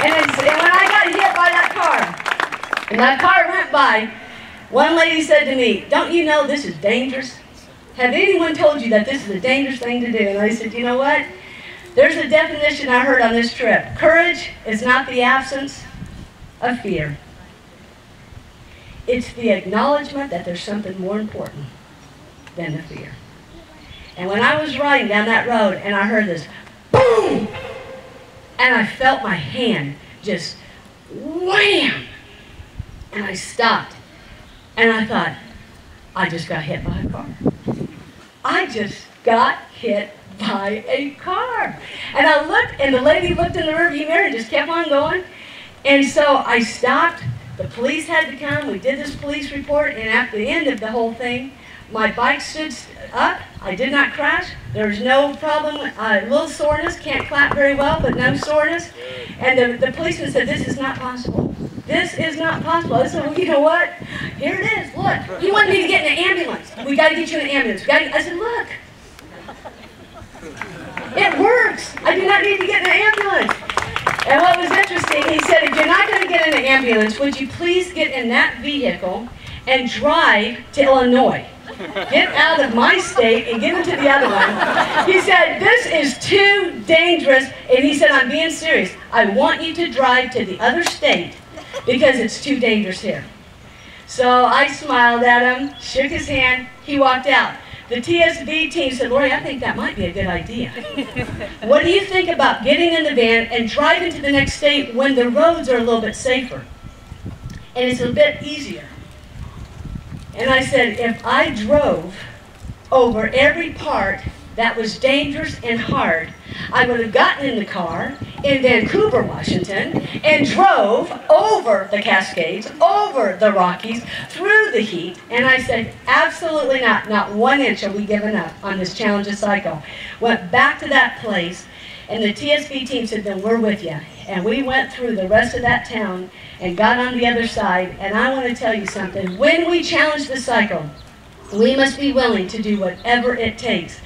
And when I got hit by that car, and that car went by, one lady said to me, "Don't you know this is dangerous? Have anyone told you that this is a dangerous thing to do?" And I said, "You know what? There's a definition I heard on this trip. Courage is not the absence of fear. It's the acknowledgement that there's something more important than the fear." And when I was riding down that road and I heard this boom, and I felt my hand just wham, and I stopped, and I thought, I just got hit by a car. I just got hit by a car. And I looked, and the lady looked in the rearview mirror and just kept on going. And so I stopped. The police had to come. We did this police report, and at the end of the whole thing, my bike stood up. I did not crash. There was no problem. A little soreness. Can't clap very well, but no soreness. And the policeman said, "This is not possible. This is not possible." I said, "Well, you know what? Here it is. Look." He wanted me to get in an ambulance. "We got to get you in an ambulance." I said, "Look. It works. I do not need to get in an ambulance." And what was interesting, he said, "If you're not going to get in an ambulance, would you please get in that vehicle and drive to Illinois? Get out of my state and get into the other one." He said, "This is too dangerous." And he said, "I'm being serious. I want you to drive to the other state because it's too dangerous here." So I smiled at him, shook his hand. He walked out. The TSV team said, "Lori, I think that might be a good idea. What do you think about getting in the van and driving to the next state when the roads are a little bit safer and it's a bit easier?" And I said, if I drove over every part that was dangerous and hard, I would have gotten in the car in Vancouver, Washington, and drove over the Cascades, over the Rockies, through the heat. And I said, absolutely not. Not 1 inch are we giving up on this Challenger cycle. Went back to that place, and the TSV team said, "Then we're with you." And we went through the rest of that town and got on the other side. And I want to tell you something. When we challenge the cycle, we must be willing to do whatever it takes.